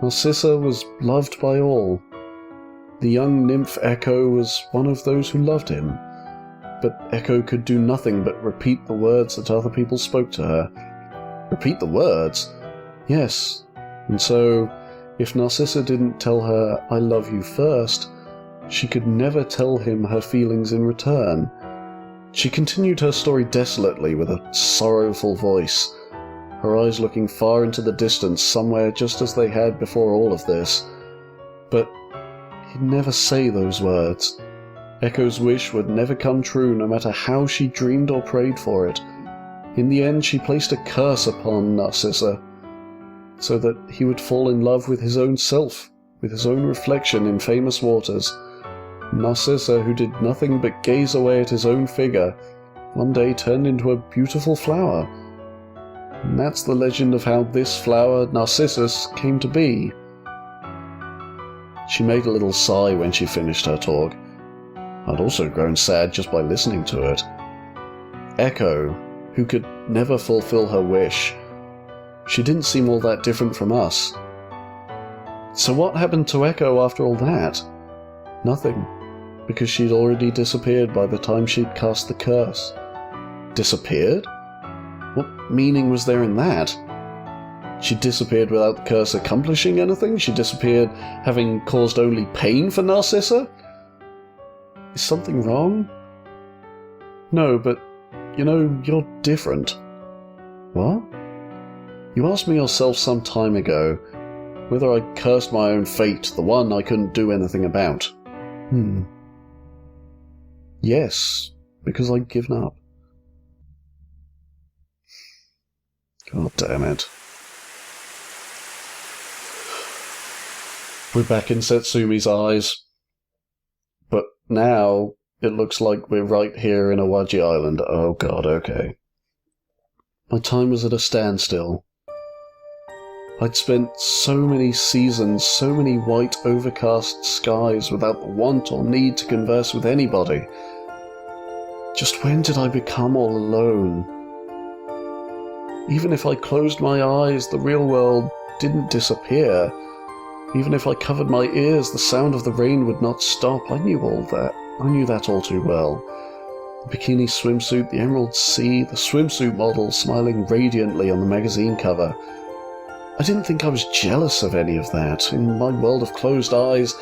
Narcissa was loved by all. The young nymph Echo was one of those who loved him, but Echo could do nothing but repeat the words that other people spoke to her. Repeat the words? Yes, and so, if Narcissa didn't tell her, "I love you" first, she could never tell him her feelings in return. She continued her story desolately with a sorrowful voice, her eyes looking far into the distance, somewhere just as they had before all of this. But he'd never say those words. Echo's wish would never come true, no matter how she dreamed or prayed for it. In the end, she placed a curse upon Narcissa, so that he would fall in love with his own self, with his own reflection in famous waters. Narcissa, who did nothing but gaze away at his own figure, one day turned into a beautiful flower. And that's the legend of how this flower, Narcissus, came to be. She made a little sigh when she finished her talk. I'd also grown sad just by listening to it. Echo, who could never fulfill her wish, she didn't seem all that different from us. So what happened to Echo after all that? Nothing, because she'd already disappeared by the time she'd cast the curse. Disappeared? What meaning was there in that? She disappeared without the curse accomplishing anything? She disappeared having caused only pain for Narcissa? Is something wrong? No, but, you're different. What? You asked me yourself some time ago whether I cursed my own fate, the one I couldn't do anything about. Yes, because I'd given up. God damn it. We're back in Setsumi's eyes. But now it looks like we're right here in Awaji Island. Oh god, okay. My time was at a standstill. I'd spent so many seasons, so many white overcast skies without the want or need to converse with anybody. Just when did I become all alone? Even if I closed my eyes, the real world didn't disappear. Even if I covered my ears, the sound of the rain would not stop. I knew all that. I knew that all too well. The bikini swimsuit, the emerald sea, the swimsuit model smiling radiantly on the magazine cover. I didn't think I was jealous of any of that. In my world of closed eyes,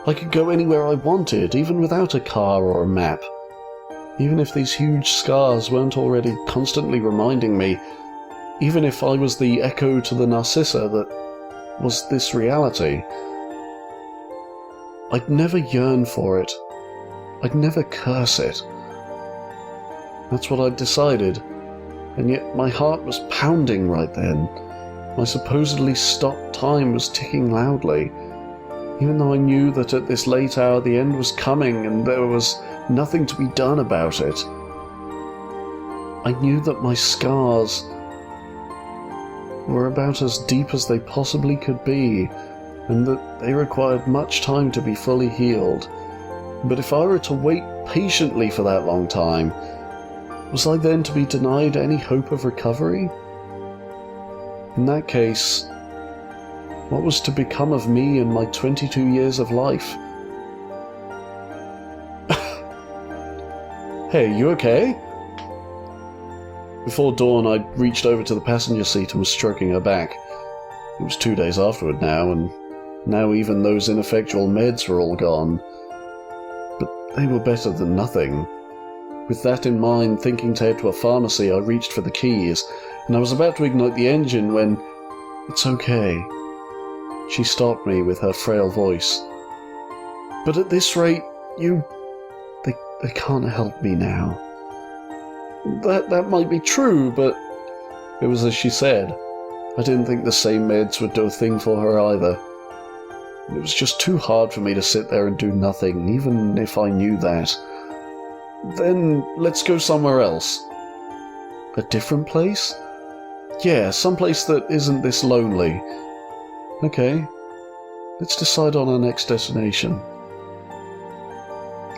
I could go anywhere I wanted, even without a car or a map. Even if these huge scars weren't already constantly reminding me, even if I was the echo to the Narcissa that was this reality, I'd never yearn for it. I'd never curse it. That's what I'd decided, and yet my heart was pounding right then. My supposedly stopped time was ticking loudly, even though I knew that at this late hour the end was coming and there was nothing to be done about it. I knew that my scars were about as deep as they possibly could be, and that they required much time to be fully healed. But if I were to wait patiently for that long time, was I then to be denied any hope of recovery? In that case, what was to become of me and my 22 years of life? Hey, you okay? Before dawn, I'd reached over to the passenger seat and was stroking her back. It was 2 days afterward now, and now even those ineffectual meds were all gone. But they were better than nothing. With that in mind, thinking to head to a pharmacy, I reached for the keys, and I was about to ignite the engine when... It's okay. She stopped me with her frail voice. But at this rate, They can't help me now. That might be true, but... It was as she said. I didn't think the same meds would do a thing for her either. It was just too hard for me to sit there and do nothing, even if I knew that. Then let's go somewhere else. A different place? Yeah, someplace that isn't this lonely. Okay. Let's decide on our next destination.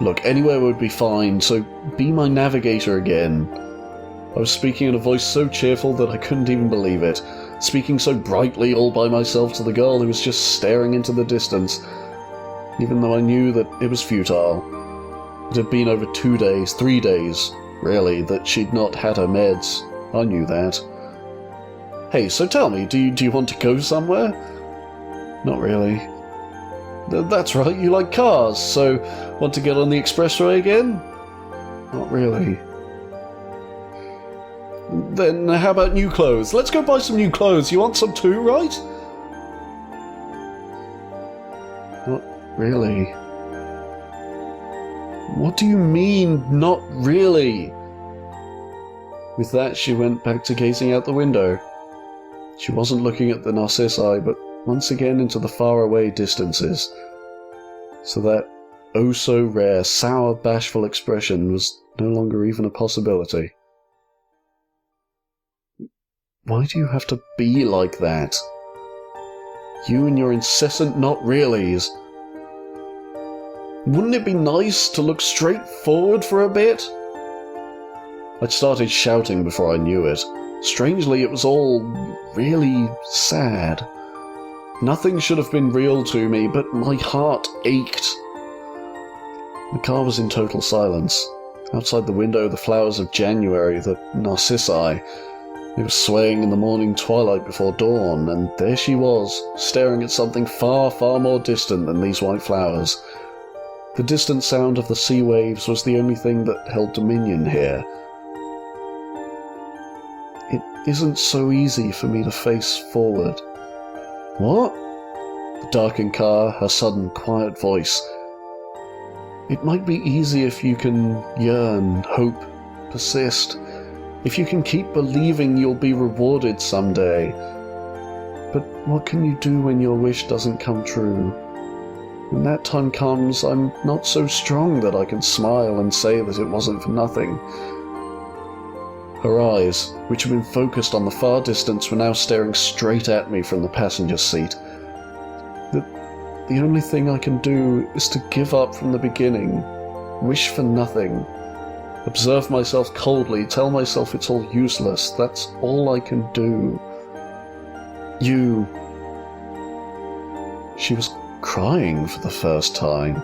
Look, anywhere would be fine, so be my navigator again. I was speaking in a voice so cheerful that I couldn't even believe it. speaking so brightly all by myself to the girl who was just staring into the distance, even though I knew that it was futile. It had been over 2 days, 3 days, really, that she'd not had her meds. I knew that. Hey, so tell me, do you want to go somewhere? Not really. That's right, you like cars, so want to get on the expressway again? Not really. Then how about new clothes? Let's go buy some new clothes. You want some too, right? Not really. What do you mean, not really? With that, she went back to gazing out the window. She wasn't looking at the Narcissi, but once again into the faraway distances. So that oh-so-rare, sour, bashful expression was no longer even a possibility. Why do you have to be like that? You and your incessant not-reallys. Wouldn't it be nice to look straight forward for a bit? I'd started shouting before I knew it. Strangely, it was all really sad. Nothing should have been real to me, but my heart ached. The car was in total silence. Outside the window, the flowers of January, the Narcissi. It was swaying in the morning twilight before dawn, and there she was, staring at something far, far more distant than these white flowers. The distant sound of the sea waves was the only thing that held dominion here. It isn't so easy for me to face forward. What? The darkened car, her sudden, quiet voice. It might be easy if you can yearn, hope, persist. If you can keep believing you'll be rewarded someday. But what can you do when your wish doesn't come true? When that time comes, I'm not so strong that I can smile and say that it wasn't for nothing. Her eyes, which had been focused on the far distance, were now staring straight at me from the passenger seat. The only thing I can do is to give up from the beginning, wish for nothing, observe myself coldly, tell myself it's all useless. That's all I can do. You... She was crying for the first time.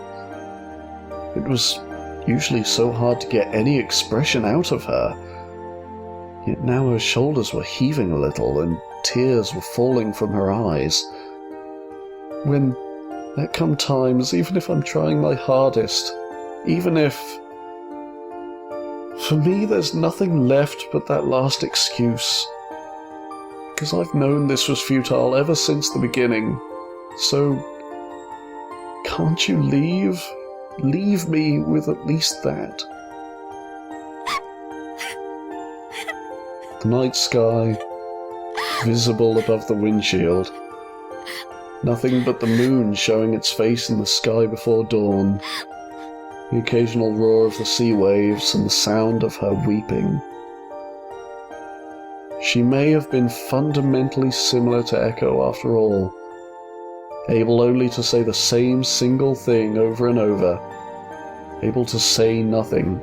It was usually so hard to get any expression out of her. Yet now her shoulders were heaving a little, and tears were falling from her eyes. When there come times, even if I'm trying my hardest, even if... For me, there's nothing left but that last excuse. Because I've known this was futile ever since the beginning. So, can't you leave? Leave me with at least that. The night sky, visible above the windshield. Nothing but the moon showing its face in the sky before dawn. The occasional roar of the sea waves and the sound of her weeping. She may have been fundamentally similar to Echo after all, able only to say the same single thing over and over, able to say nothing,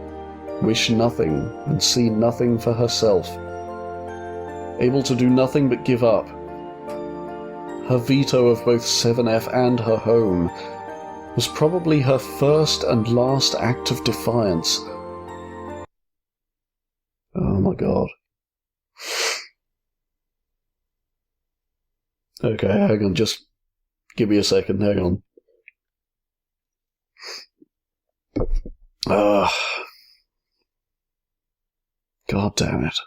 wish nothing, and see nothing for herself, able to do nothing but give up. Her veto of both 7F and her home was probably her first and last act of defiance. Oh my god. Okay, hang on, just give me a second, hang on. God damn it.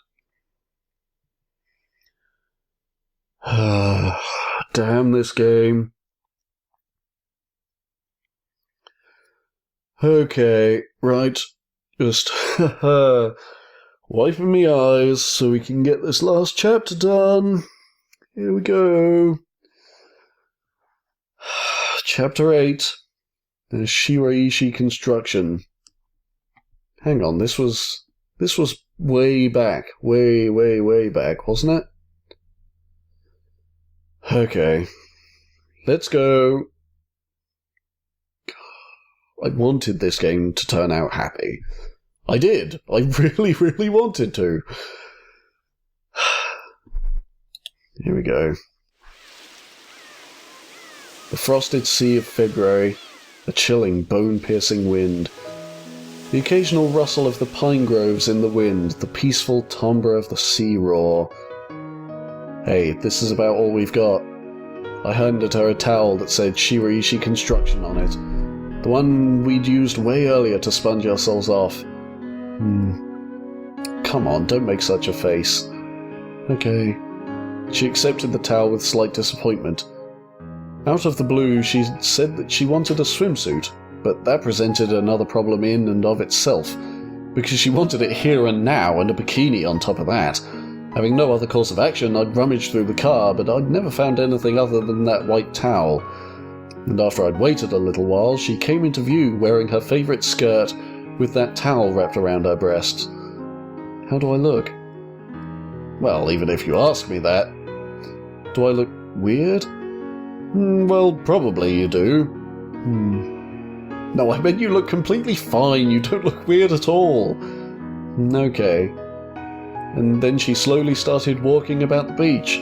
Damn this game. Okay, right. Just wiping my eyes so we can get this last chapter done. Here we go. Chapter 8. The Shiraishi construction. Hang on, this was way back. Way back, wasn't it? Okay. Let's go. I wanted this game to turn out happy. I did. I really wanted to. Here we go. The frosted sea of February, a chilling, bone-piercing wind. The occasional rustle of the pine groves in the wind, the peaceful timbre of the sea roar. Hey, this is about all we've got. I handed her a towel that said Shiraishi Construction on it. The one we'd used way earlier to sponge ourselves off. Come on, don't make such a face. Okay. She accepted the towel with slight disappointment. Out of the blue, she said that she wanted a swimsuit, but that presented another problem in and of itself, because she wanted it here and now, and a bikini on top of that. Having no other course of action, I'd rummaged through the car, but I'd never found anything other than that white towel. And after I'd waited a little while, she came into view wearing her favourite skirt with that towel wrapped around her breasts. How do I look? Well, even if you ask me that. Do I look weird? Well, probably you do. No, I meant you look completely fine. You don't look weird at all. Okay. And then she slowly started walking about the beach,